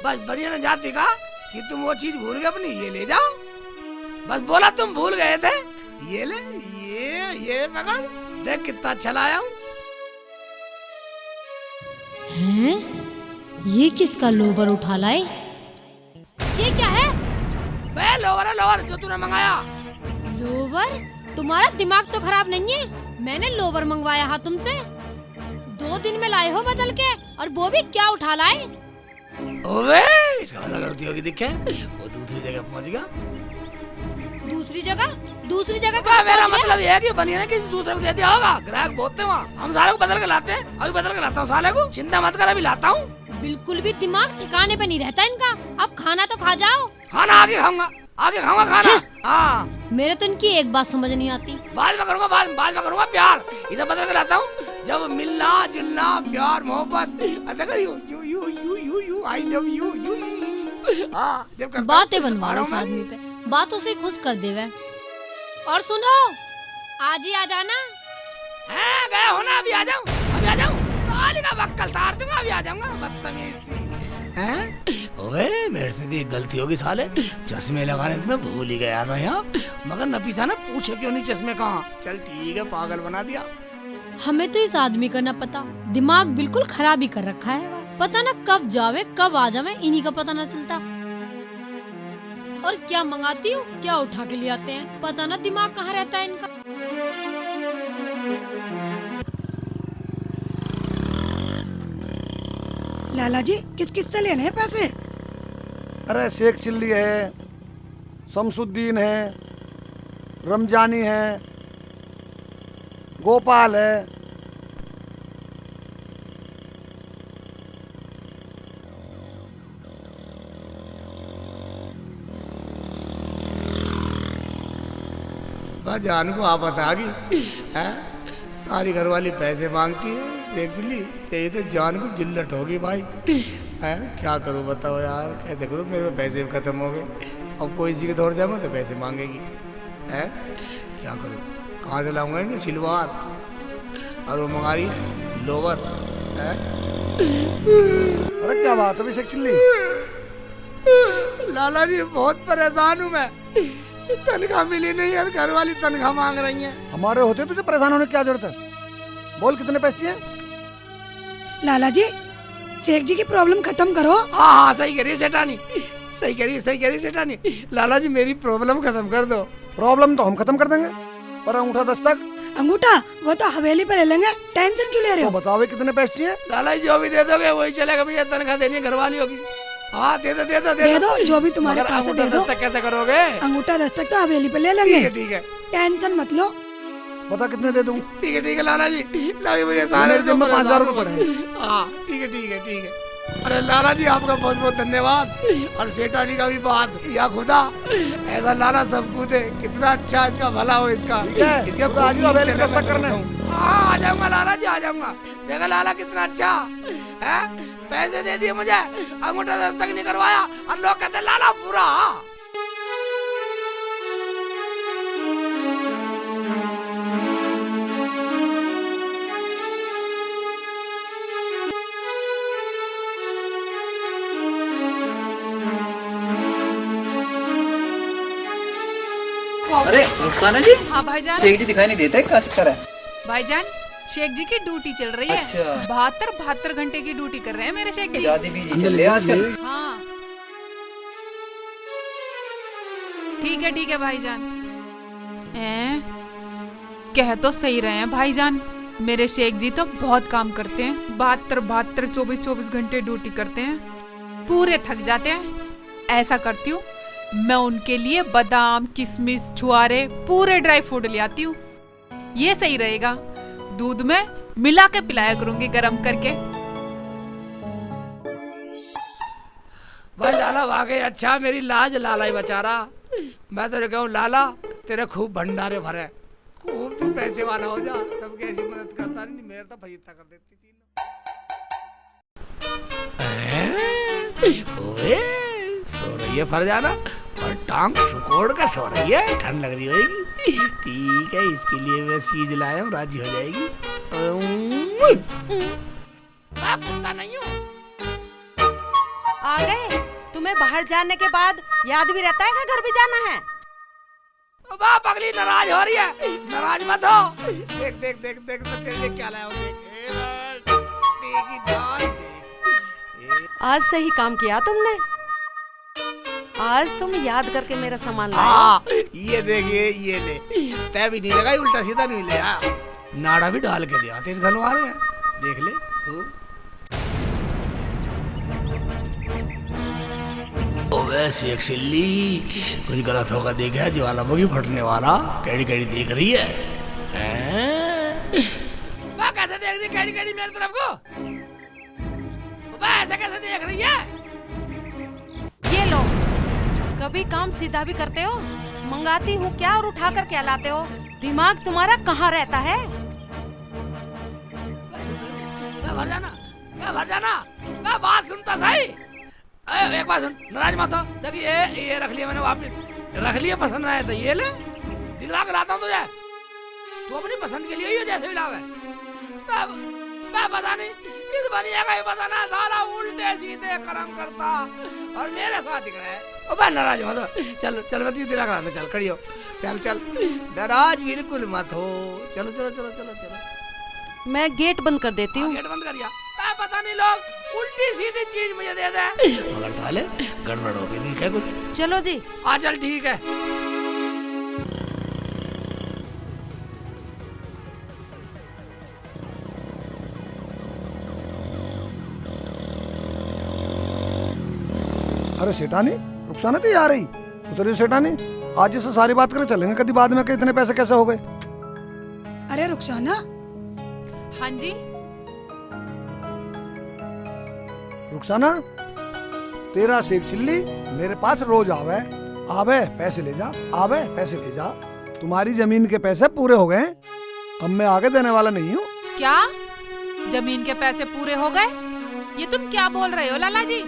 बस बढ़िया ने जाती कहा कि तुम वो चीज भूल गए अपनी, ये ले जाओ। बस बोला तुम भूल गए थे, ये ले, ये पकड़, देख कितना अच्छा लाया हूँ। हैं? ये किसका लोवर उठा लाए? ये क्या है? बे लोवर है, लोवर जो तूने मंगाया। लोवर? तुम्हारा दिमाग तो खराब नहीं है? मैंने लोवर मंगवाया था तुमसे, 2 दिन में लाए हो बदल के, और वो भी क्या उठा लाए? ओवे इसका मतलब गलती होगी, दिखे वो दूसरी जगह पहुंच गया। दूसरी जगह? दूसरी जगह का कहाँ मेरा पहुंच गया? मतलब ये है कि बनिया ने किसी दूसरे को दे दिया होगा। ग्राहक बहुत थे वहाँ, हम साले को बदल के लाते हैं। अभी बदल के लाता हूँ साले को, चिंता मत कर, अभी लाता हूँ। बिल्कुल भी दिमाग ठिकाने पे नहीं रहता इनका। अब खाना तो खा जाओ। खाना आगे खाऊंगा, आगे खाऊंगा खाना। हाँ मेरे तो इनकी एक बात समझ नहीं आती। बाद में करूंगा, बाद में करूंगा प्यार। इधर बदल के लाता हूँ, जब मिलना जुलना प्यार मोहब्बत, यू आई लव यू। हाँ जब करता हूँ, बातें बनवा आ रहे रहा इस हूँ मैं। आदमी पे, बातों से खुश कर दे वह। और सुनो, आज ही आ जाना। हाँ गया हो ना, अभी आ जाऊँ, अभी आ जाऊँ। साली का बक्कल तार दूंगा, अभी आ जाऊंगा। बदतमीज सी हैं? ओए मेरे से भी एक गलती होगी साले, चश्मे लगाने तो मैं भूल ही गया था यहाँ। मगर नफीसा ने पूछे क्यों नहीं चश्मे कहाँ। चल ठीक है, पागल बना दिया। हमें तो इस आदमी का न पता, दिमाग बिल्कुल खराब ही कर रखा है। पता ना कब जावे कब आ जावे, इन्हीं का पता ना चलता। और क्या मंगाती हूँ, क्या उठा के ले आते हैं, पता ना दिमाग कहाँ रहता है इनका। लाला जी किस किस से लेने हैं पैसे? अरे शेख चिल्ली है, शमसुद्दीन है, रमजानी है, गोपाल है। जान को आप बता गई हैं? सारी घरवाली पैसे मांगती है, शेख चिल्ली तेरी तो जान को जिल्लत होगी भाई। हैं क्या करूं बताओ यार, कैसे करूं, मेरे पैसे भी खत्म हो गए। अब कोई इसी के दौड़ जाऊंगा तो पैसे मांगेगी। हैं क्या करूं, कहाँ से लाऊंगा इनके सिलवार, और वो मंगा रही है लोवर। हैं अरे क्या बात है शेख चिल्ली? लाला जी बहुत परेशान हूँ मैं, तनख्वाह मिली नहीं है, घर वाली तनख्वाह मांग रही है। हमारे होते तुझे परेशान होने की क्या जरूरत है? बोल कितने पैसे चाहिए? लाला जी शेख जी की प्रॉब्लम खत्म करो। हाँ हाँ सही कह रही है सेठानी, सही कह रही है सेठानी। लाला जी मेरी प्रॉब्लम खत्म कर दो। प्रॉब्लम तो हम खत्म कर देंगे, पर अंगूठा दस्तक अंगूठा वो तो हवेली पे ले लेंगे, टेंशन क्यों ले रहे तो हो? बताओ कितने पैसे चाहिए? लाला जी जो भी दे दोगे वही चलेगा, मुझे तनख्वाह देनी है, घर वाली होगी। हाँ दे दो दे दो जो भी तुम्हारे मगर पास है अंगूठा दे दो। दस्तक कैसे करोगे? अंगूठा दस्तक तो हवेली पे ले लेंगे, ठीक है टेंशन मत लो। बता कितने दे दूं? ठीक है लाला जी, लाइए मुझे सारे मेरे जेब में 5,000 रुपए पड़े हैं। हाँ ठीक है। अरे लाला जी आपका बहुत बहुत धन्यवाद। और सेठानी का भी बात, या खुदा ऐसा लाला सबको दे, कितना अच्छा इसका भला हो इसका। इसके तो आज ही हवेली में दस्तक करने। हाँ आ जाऊंगा लाला जी, आ जाऊंगा। देखा लाला कितना अच्छा है, पैसे दे दिए मुझे, अंगूठा दस्तक नहीं करवाया और लोग कहते लाला पूरा। अरे रुखसाना जी, हाँ भाईजान। शेख जी दिखाई नहीं देते, क्या चक्कर है? भाईजान शेख जी की ड्यूटी चल रही है। अच्छा। 72 घंटे की ड्यूटी कर रहे हैं मेरे शेख जी। शादी भी चल रही है आजकल। हाँ ठीक है भाईजान। कह तो सही रहे हैं भाईजान, मेरे शेख जी तो बहुत काम करते हैं। 72 24 घंटे ड्यूटी करते हैं, पूरे थक जाते हैं। ऐसा करती हूँ मैं उनके लिए बादाम किशमिश छुआरे पूरे ड्राई फ्रूट ले आती हूँ, ये सही रहेगा। दूध में मिला के पिलाया करूंगी गरम करके। भाई लाला वाकई अच्छा, मेरी लाज लाला ही बचा रहा। मैं तो कहूँ लाला तेरे खूब भंडारे भरे, खूब तू पैसे वाला हो जा, सबकी ऐसी मदद करता नहीं, मेरे तो फजीता कर देती थी। ओए सो रही है फरजाना और टांग सुकोड़ कर सो रही है, ठंड लग रही होगी। ठीक है इसके लिए मैं चीज लाया हूँ, राजी हो जाएगी। कुत्ता नहीं हूँ। आ गए? तुम्हें बाहर जाने के बाद याद भी रहता है कि घर भी जाना है? बाप अगली नाराज हो रही है, नाराज मत हो। देख मैं तेरे लिए क्या लाया हूँ, देख की जान देख। आज सही काम किया तुमने, आज तुम याद करके मेरा सामान लाए। हाँ ये देखिए, ये ले, तय भी नहीं लगाई, उल्टा सीधा नहीं ले आया, नाड़ा भी डाल के दिया तेरी सलवार में, देख ले तू। वैसे एक सिल्ली कुछ गलत होगा देखा, ज्वालामुखी फटने वाला कैडी देख रही है। कैसे देख रही कैडी मेरी तरफ को, ऐसे कैसे देख रही है? ये लो, कभी काम सीधा भी करते हो, मंगाती हूँ क्या और उठा कर क्या लाते हो? दिमाग तुम्हारा कहाँ रहता है? मैं भर जाना, मैं बात सुनता सही। एक बात सुन, नाराज मत हो। देखिए ये रख लिया मैंने, वापस रख लिया, पसंद आया तो ये ले, दिखला के लाता हूँ तुझे, तू अपनी पसंद के लिए ही जैसे भी लावे। मैं पता नहीं इस बनिया का ही पता ना, साला उल्टे सीधे कर्म करता और मेरे साथ दिख रहा है। ओ मैं नाराज मत हो, चल मैं तुझे दिला कर आता, चल खड़ी हो, चल नाराज बिल्कुल मत हो, चलो। मैं गेट बंद कर देती हूँ। गेट बंद करिया, पता नहीं लोग उल्टी सीधी चीज मुझे दे दे, मगर साले गड़बड़ हो गई है कुछ। चलो जी। हाँ चल ठीक है। अरे सेठानी, रुखसाना तो आ रही, उतरियो सेठानी, आज से सारी बात करे चलेंगे, कभी बाद में कि इतने पैसे कैसे हो गए। अरे रुखसाना। हाँ जी। रुखसाना, तेरा शेख चिल्ली मेरे पास रोज आवे पैसे ले जा। तुम्हारी जमीन के पैसे पूरे हो गए, अब मैं आगे देने वाला नहीं हूँ। क्या जमीन के पैसे पूरे हो गए? ये तुम क्या बोल रहे हो लाला जी?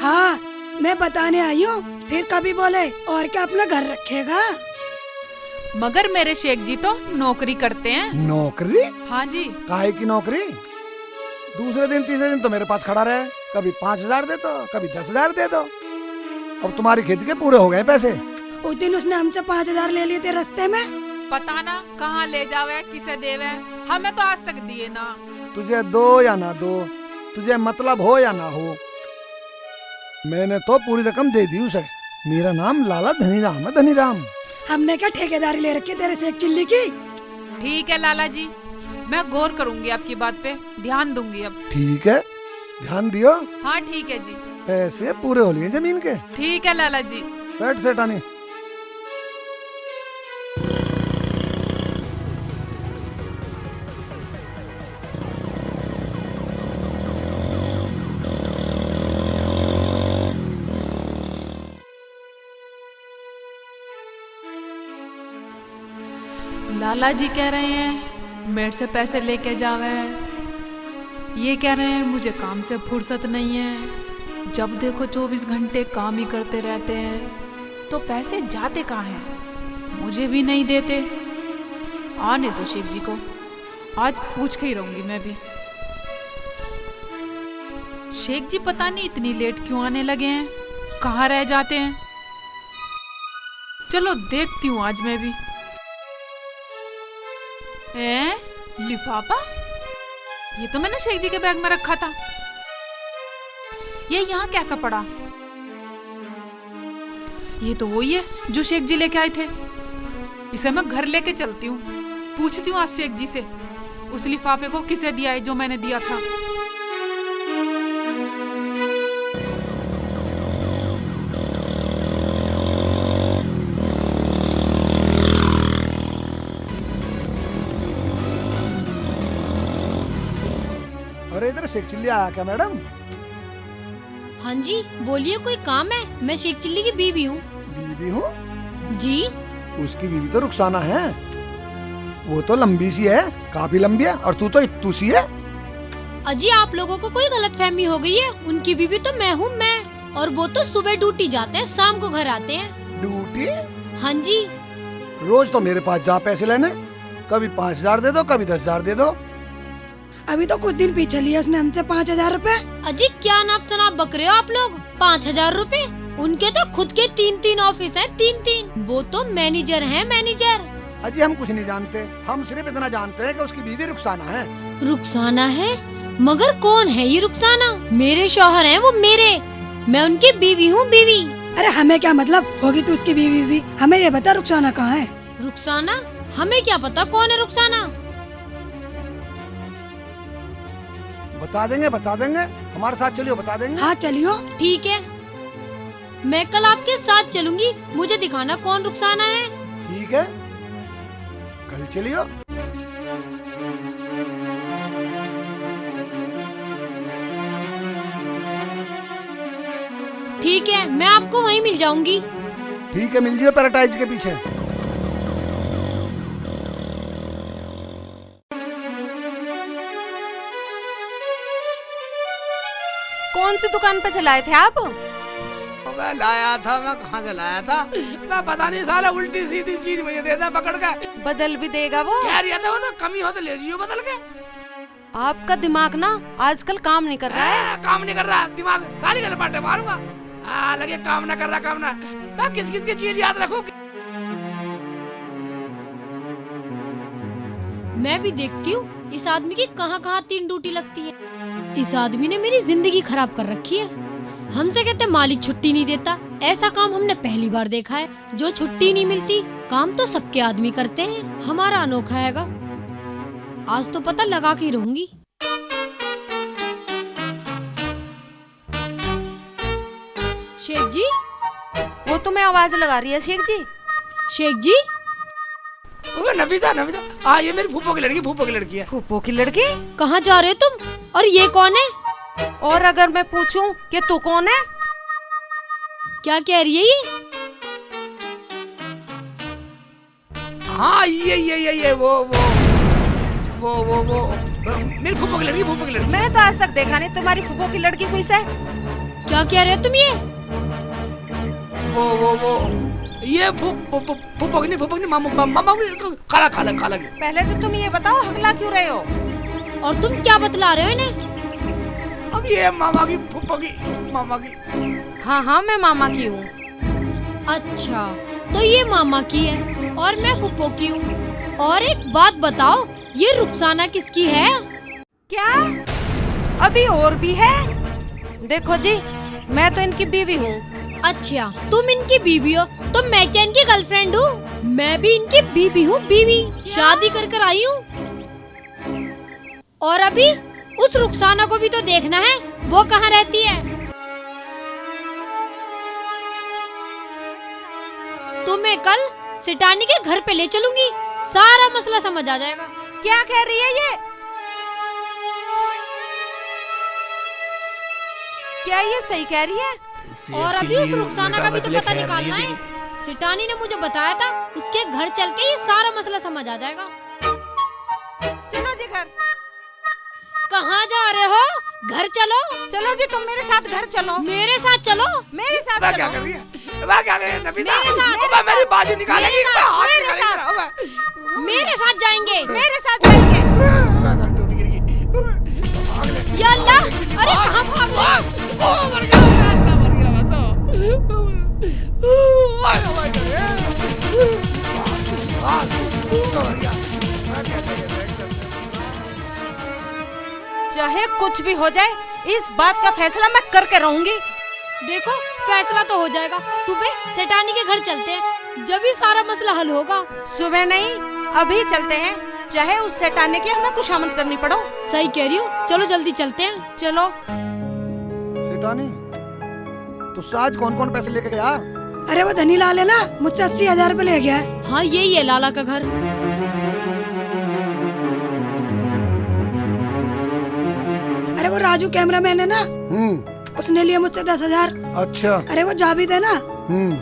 हाँ मैं बताने आई हूँ, फिर कभी बोले और क्या अपना घर रखेगा। मगर मेरे शेख जी तो नौकरी करते हैं। नौकरी? हाँ जी। काहे की नौकरी? दूसरे दिन तीसरे दिन तो मेरे पास खड़ा रहे, कभी 5,000 दे दो, कभी 10,000 दे दो। अब तुम्हारी खेती के पूरे हो गए पैसे। उस दिन उसने हमसे 5,000 ले लिए थे रास्ते में, पता ना कहाँ ले जावे, किसे देवे, हमें तो आज तक दिए ना। तुझे दो या ना दो, तुझे मतलब हो या ना हो, मैंने तो पूरी रकम दे दी उसे। मेरा नाम लाला धनीराम है, धनीराम। हमने क्या ठेकेदारी ले रखी तेरे शेख चिल्ली की? ठीक है लाला जी, मैं गौर करूंगी आपकी बात पे, ध्यान दूंगी अब। ठीक है, ध्यान दियो, हाँ ठीक है जी, पैसे पूरे हो लिए जमीन के। ठीक है लाला जी। बैठ सेठानी। लाला जी कह रहे हैं मेरे से पैसे लेके जावे, ये कह रहे हैं मुझे काम से फुर्सत नहीं है, जब देखो 24 घंटे काम ही करते रहते हैं, तो पैसे जाते कहाँ हैं, मुझे भी नहीं देते। आने दो शेख जी को, आज पूछ के ही रहूंगी मैं भी। शेख जी पता नहीं इतनी लेट क्यों आने लगे हैं, कहाँ रह जाते हैं। चलो देखती हूँ आज मैं भी। लिफाफा, ये तो मैंने शेख जी के बैग में रखा था, ये यहाँ कैसा पड़ा? ये तो वही है जो शेख जी लेके आए थे। इसे मैं घर लेके चलती हूँ, पूछती हूँ आज शेख जी से उस लिफाफे को किसे दिया है जो मैंने दिया था। अरे इधर शेख चिल्ली आया क्या मैडम? हाँ जी बोलिए, कोई काम है? मैं शेख चिल्ली की बीवी हूँ। बीवी हूँ? जी उसकी बीवी तो रुखसाना है, वो तो लंबी सी है, काफी लंबी है, और तू तो इत्तू सी है। अजी आप लोगों को कोई गलतफहमी हो गई है, उनकी बीवी तो मैं हूँ मैं, और वो तो सुबह ड्यूटी जाते हैं, शाम को घर आते हैं। ड्यूटी? हाँ जी। रोज तो मेरे पास जा पैसे लेने, कभी 5,000 दे दो, कभी 10,000 दे दो। अभी तो कुछ दिन पीछे लिया उसने हमसे 5,000 रुपए। अजी क्या नाप शनाप बक रहे हो आप लोग? 5,000 रुपए? उनके तो खुद के 3-3 ऑफिस हैं, 3-3। वो तो मैनेजर हैं, मैनेजर। अजी हम कुछ नहीं जानते, हम सिर्फ इतना जानते हैं कि उसकी बीवी रुखसाना है। रुखसाना है? मगर कौन है ये रुखसाना? मेरे शौहर हैं वो, मेरे, मैं उनकी बीवी हूँ, बीवी। अरे हमें क्या मतलब, होगी तो उसकी बीवी। हमें ये बता रुखसाना कहाँ है? रुखसाना? हमें क्या पता कौन है रुखसाना। बता देंगे, हमारे साथ चलियो, बता देंगे। हाँ चलियो। ठीक है, मैं कल आपके साथ चलूंगी, मुझे दिखाना कौन रुखसाना है। ठीक है, कल चलियो। ठीक है, मैं आपको वहीं मिल जाऊंगी। ठीक है, मिल जियो पैराटाइज के पीछे। कौन सी दुकान पे से लाए थे आप? मैं लाया था, मैं कहाँ से लाया था, मैं पता नहीं, साला उल्टी सीधी चीज मुझे देता पकड़ के। बदल भी देगा वो? यार ये तो कमी हो तो ले लियो बदल के। आपका दिमाग ना आजकल काम नहीं कर रहा है। काम नहीं कर रहा, दिमाग सारी गलपाटे मारूंगा। लगे काम ना कर रहा, काम ना। मैं किस किस की चीज याद रखूं? मैं भी देखती हूँ इस आदमी की कहाँ कहाँ 3 ड्यूटी लगती है। इस आदमी ने मेरी जिंदगी खराब कर रखी है। हमसे कहते मालिक छुट्टी नहीं देता, ऐसा काम हमने पहली बार देखा है। जो छुट्टी नहीं मिलती, काम तो सबके आदमी करते हैं, हमारा अनोखा हैगा। आज तो पता लगा के ही रहूंगी। शेख जी, वो तुम्हें आवाज लगा रही है शेख जी। शेख जी, नफीसा, नफीसा, हाँ ये मेरी फूफो की लड़की, फूफो की लड़की है। फूफो की लड़की? कहाँ जा रहे हो तुम? और ये कौन है? और अगर मैं पूछूं कि तू कौन है? क्या कह रही है ये? हाँ ये वो मेरी फूफो की लड़की, फूफो की लड़की। मैंने तो आज तक देखा नहीं तुम्हारी फूफो की लड़की कोई से। क्या कह रहे हो तुम ये? वो ये फूफो की नहीं, मामा की, खाला की। पहले तो तुम ये बताओ हकला क्यों रहे हो? और तुम क्या बतला रहे हो इन्हें? अब ये मामा की, फूफो की, मामा की। हाँ मैं मामा की हूँ। अच्छा, तो ये मामा की है और मैं फूफो की हूँ। और एक बात बताओ, ये रुखसाना किसकी है? क्या अभी और भी है? देखो जी, मैं तो इनकी बीवी हूँ। अच्छा, तुम इनकी बीवी हो तो मैं क्या इनकी गर्लफ्रेंड हूँ? मैं भी इनकी बीवी हूँ, बीवी, शादी कर आई हूँ। और अभी उस रुखसाना को भी तो देखना है, वो कहाँ रहती है? तुम्हें कल सिटानी के घर पे ले चलूंगी, सारा मसला समझ आ जाएगा। क्या कह रही है ये? क्या ये सही कह रही है? और अभी उस रुखसाना का भी तो पता निकालना है। सिटानी ने मुझे बताया था, उसके घर चल के ये सारा मसला समझ आ जाएगा। चलो जी घर। कहाँ जा रहे हो? घर चलो। चलो जी, तुम मेरे साथ घर चलो। मेरे साथ चलो। मेरे साथ मैं चलो। क्या कर रही है? मैं क्या कर रही है नफीसा? मेरे साथ। ओबे, मेरी बाजू निकालेगी, मेरे मैं साथ। हाथ मेरे निकालेगी साथ। तेरा, ओबे। मेरे साथ जाएंगे। मेरे साथ जाएंगे। मैं सर टूट गिर गई। भाग ले। या अल्लाह, अरे कहाँ भाग रहे? ओ मर गया, मर गया मैं तो। ओए ओए मर गया। मैं क्या कर रही है? चाहे कुछ भी हो जाए, इस बात का फैसला मैं करके रहूंगी। देखो, फैसला तो हो जाएगा। सुबह सेठानी के घर चलते हैं, जब ही सारा मसला हल होगा। सुबह नहीं, अभी चलते हैं, चाहे उस सेठानी की हमें खुशामद करनी पड़ो। सही कह रही हो, चलो जल्दी चलते हैं। चलो। सेठानी, तुझसे आज कौन कौन पैसे लेके गया? अरे वो धनी लाल है ना, मुझसे 80,000 रुपए ले गया है। हाँ, यही है लाला का घर। अरे वो राजू कैमरामैन है ना, उसने लिया मुझसे 10,000। अच्छा। अरे वो जाबिद है ना,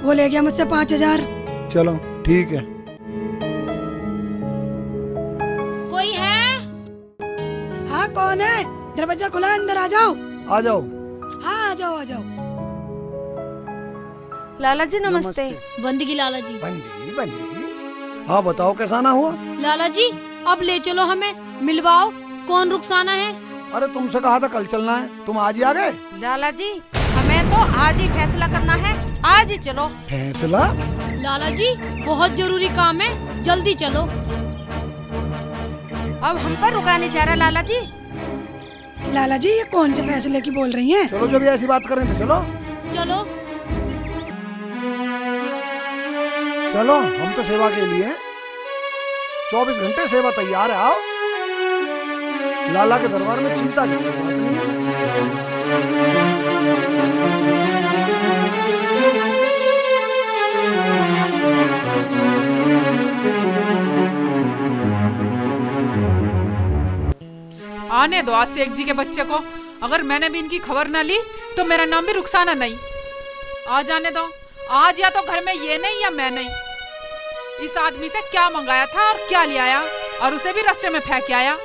वो ले गया मुझसे 5,000। चलो ठीक है। कोई है? हाँ कौन है? दरवाजा खुला है, अंदर आ जाओ। आ जाओ। हाँ आ जाओ आ जाओ। लाला जी नमस्ते। बंदगी लाला जी। बंदगी बंदगी। हाँ बताओ, कैसा ना हुआ? लाला जी, अब ले चलो हमें, मिलवाओ कौन रुखसाना है। अरे तुमसे कहा था कल चलना है, तुम आज ही आ गए। लाला जी, हमें तो आज ही फैसला करना है, आज ही चलो। फैसला? लाला जी, बहुत जरूरी काम है, जल्दी चलो। अब हम पर रुका नहीं जा रहा लाला जी। लाला जी ये कौन से फैसले की बोल रही हैं? चलो, जब ये ऐसी बात करें तो चलो। चलो। चलो, हम तो सेवा के लिए 24 घंटे सेवा तैयार है। आओ, लाला के दरबार में चिंता की कोई बात नहीं। आने दो आज शेख जी के बच्चे को। अगर मैंने भी इनकी खबर न ली तो मेरा नाम भी रुखसाना नहीं। आ जाने दो, आज या तो घर में ये नहीं या मैं नहीं। इस आदमी से क्या मंगाया था और क्या ले आया, और उसे भी रास्ते में फेंक के आया।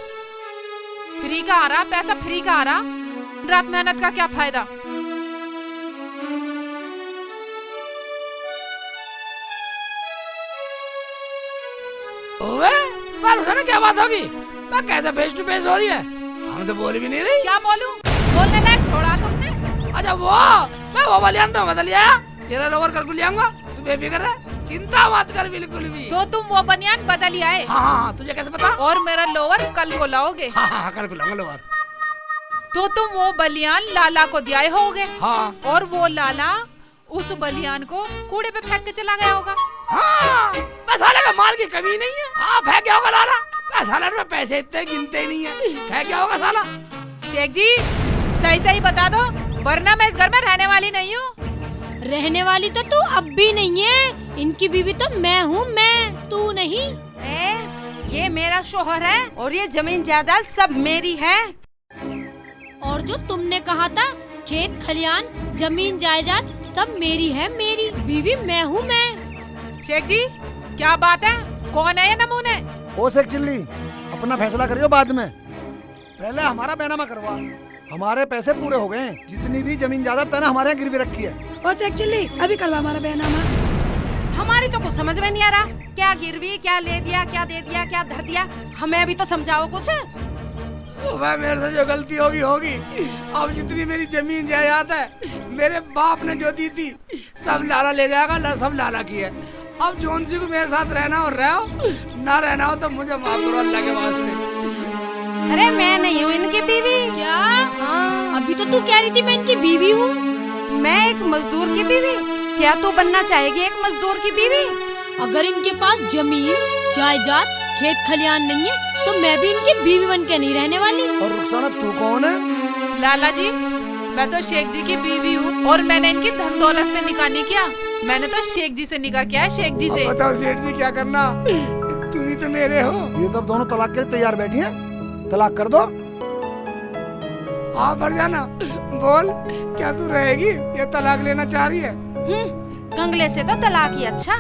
फ्री का आ रहा पैसा, फ्री का आ रहा, रात मेहनत का क्या फायदा। ओए, पर उसे क्या बात होगी? मैं कैसे फेस टू फेस हो रही है? हमसे बोल भी नहीं रही। क्या बोलूं? बोलने लायक छोड़ा तुमने। अच्छा वो, मैं वो बलियान तो बदल लिया, तेरा रोवर कर ले आऊंगा, तू बेफिक्र रह, चिंता मत कर बिल्कुल भी। तो तुम वो बनियान बदल ही आए। हाँ हाँ, तुझे कैसे पता? और मेरा लोवर कल को लाओगे। हाँ हाँ, कर लाऊंगा लोवर। तो तुम वो बलियान लाला को दिए होगे। हाँ। और वो लाला उस बलियान को कूड़े पे फेंक के चला गया होगा। हाँ, मैं साले का माल की कमी नहीं है। हाँ, फेंक गया होगा लाला। मैं साले में पैसे इतने गिनते ही नहीं है, फेंक गया होगा साला। शेख जी सही सही बता दो, वरना मैं इस घर में रहने वाली नहीं हूँ। रहने वाली तो तू अब भी नहीं है, इनकी बीवी तो मैं हूँ, मैं, तू नहीं। ये मेरा शोहर है और ये जमीन जायदाद सब मेरी है। और जो तुमने कहा था खेत खलियान जमीन जायदाद सब मेरी है, मेरी बीवी मैं हूँ, मैं। शेख जी क्या बात है, कौन है ये नमूने? ओ शेख चिल्ली, अपना फैसला करियो बाद में, पहले हमारा बैनामा करवा। हमारे पैसे पूरे हो गए हैं, जितनी भी जमीन जायदाद था ना हमारे यहाँ गिरवी रखी है। ओ शेख चिल्ली, अभी करवा हमारा बैनामा। हमारी तो कुछ समझ में नहीं आ रहा, क्या गिरवी, क्या ले दिया, क्या दे दिया, क्या धर दिया, हमें अभी तो समझाओ कुछ। वह मेरे से जो गलती होगी होगी। अब जितनी मेरी जमीन जायदाद है, मेरे बाप ने जो दी थी सब लाला ले जाएगा, सब लाला की है। अब जोन सी को मेरे साथ रहना हो रहो, ना रहना हो तो मुझे माफ करो अल्लाह के वास्ते। अरे मैं नहीं हूँ इनकी बीवी। क्या? हाँ। अभी तो तू कह रही थी मैं इनकी बीवी हूँ। मैं एक मजदूर की बीवी? क्या तू बनना चाहेगी एक मजदूर की बीवी? अगर इनके पास जमीन जायदाद खेत खलियान नहीं है तो मैं भी इनकी बीवी बन के नहीं रहने वाली। और रुखसाना तू कौन है? लाला जी मैं तो शेख जी की बीवी हूँ और मैंने इनकी धन दौलत से निकाह नहीं किया। मैंने तो शेख जी से निकाह किया है, शेख जी से। अब बताओ सेठ जी क्या करना, तुम ही तो मेरे हो। ये तो अब दोनों तलाक के लिए तैयार बैठी हैं। तलाक कर दो। हाँ भर जाना, बोल क्या तू रहेगी या तलाक लेना चाह रही है? कंगले से तो तलाक ही अच्छा।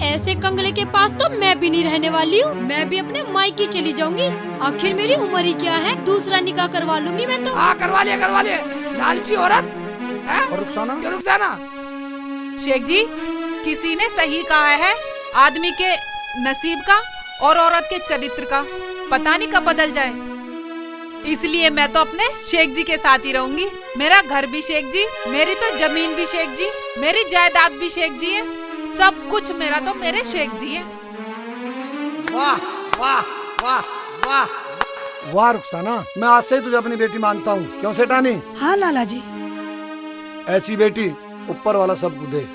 ऐसे कंगले के पास तो मैं भी नहीं रहने वाली हूँ। मैं भी अपने मायके चली जाऊंगी। आखिर मेरी उम्र ही क्या है, दूसरा निकाह करवा लूंगी मैं तो। हाँ करवा लिया, लालची औरत है। और रुखसाना? क्या रुखसाना? शेख जी, किसी ने सही कहा है, आदमी के नसीब का और औरत के चरित्र का पता नहीं कब बदल जाए। इसलिए मैं तो अपने शेख जी के साथ ही रहूंगी। मेरा घर भी शेख जी, मेरी तो जमीन भी शेख जी, मेरी जायदाद भी शेख जी है, सब कुछ मेरा तो मेरे शेख जी है। वाह वाह वाह वाह वाह रुखसाना, मैं आज से ही तुझे अपनी बेटी मानता हूँ। क्यों सेठानी? हाँ लाला जी। ऐसी बेटी ऊपर वाला सबको दे।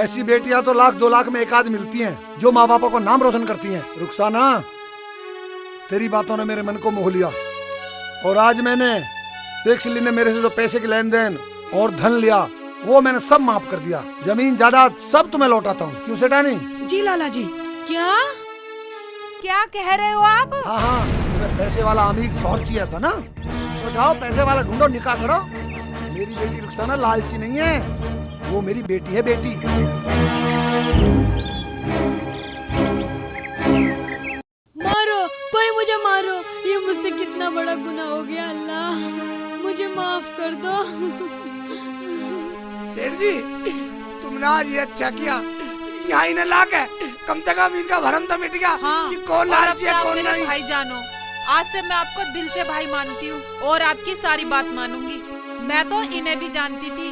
ऐसी बेटियां तो लाख 2 लाख में एक आध मिलती हैं, जो माँ बापों को नाम रोशन करती हैं। रुखसाना, तेरी बातों ने मेरे मन को मोह लिया और आज मैंने टेक्सली ने मेरे से जो पैसे की लेन देन और धन लिया वो मैंने सब माफ कर दिया। जमीन जायदाद सब तुम्हें लौटाता हूँ। क्यों सेठानी? जी लाला जी। क्या क्या कह रहे हो आप? हाँ हाँ, तुम्हें पैसे वाला अमीर शौहर चाहिए था ना, तो जाओ पैसे वाला ढूंढो, निकाह करो। मेरी बेटी रुखसाना लालची नहीं है, वो मेरी बेटी है, बेटी। मारो, कोई मुझे मारो, ये मुझसे कितना बड़ा गुनाह हो गया। अल्लाह मुझे माफ कर दो। सेठ जी, तुमने आज ये अच्छा किया, यहाँ ही न लाके कम से कम इनका भरम तो मिट गया। हाँ, कि कौन लालची है कौन नहीं। भाई जानो, आज से मैं आपको दिल से भाई मानती हूँ और आपकी सारी बात मानूंगी। मैं तो इन्हें भी जानती थी,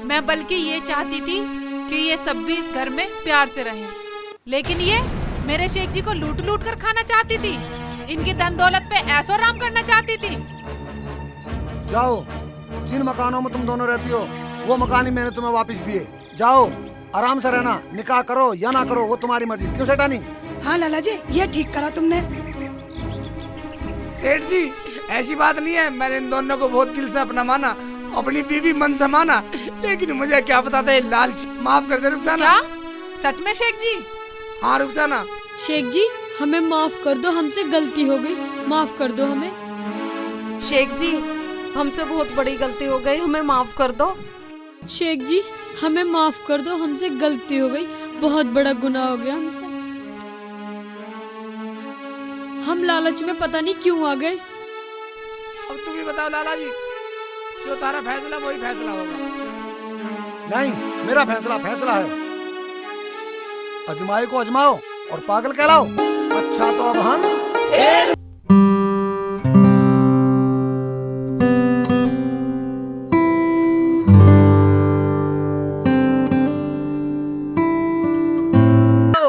मैं बल्कि ये चाहती थी कि ये सब भी इस घर में प्यार से रहें, लेकिन ये मेरे शेख जी को लूट लूट कर खाना चाहती थी, इनकी धन दौलत पे ऐशो आराम करना चाहती थी। जाओ, जिन मकानों में तुम दोनों रहती हो वो मकान ही मैंने तुम्हें वापस दिए। जाओ आराम से रहना, निकाह करो या ना करो वो तुम्हारी मर्जी। क्यों सेठानी? हाँ लाला जी, ये ठीक करा तुमने। सेठ जी, ऐसी बात नहीं है, मैंने इन दोनों को बहुत दिल से अपना माना, अपनी बीवी मन से माना, लेकिन मुझे क्या पता था ये लालची। माफ कर दे रुखसाना। क्या सच में शेख जी? हाँ रुखसाना। शेख जी, हमें माफ कर दो, हमसे गलती हो गई, माफ कर दो हमें। शेख जी, हमसे बहुत बड़ी गलती हो गई, हमें माफ कर दो। शेख जी, हमें माफ कर दो, हमसे गलती हो गई, बहुत बड़ा गुनाह हो गया हमसे। हम लालच में पता नहीं क्यों आ गए। अब तुम ही बताओ लाला जी, जो तारा फैसला वही फैसला होगा। नहीं, मेरा फैसला फैसला है। अजमाए को अजमाओ और पागल कहलाओ। अच्छा तो अब हम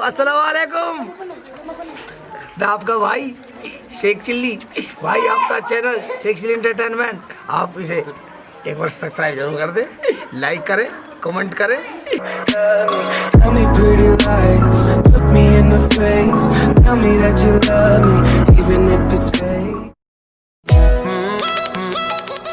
अस्सलाम वालेकुम। मैं आपका भाई शेख चिल्ली, भाई आपका चैनल शेख चिल्ली एंटरटेनमेंट, आप इसे एक बार सब्सक्राइब जरूर कर दें, लाइक करें, कमेंट करें। Tell me pretty lies, look me in the face, tell me that you love me, even if it's fake.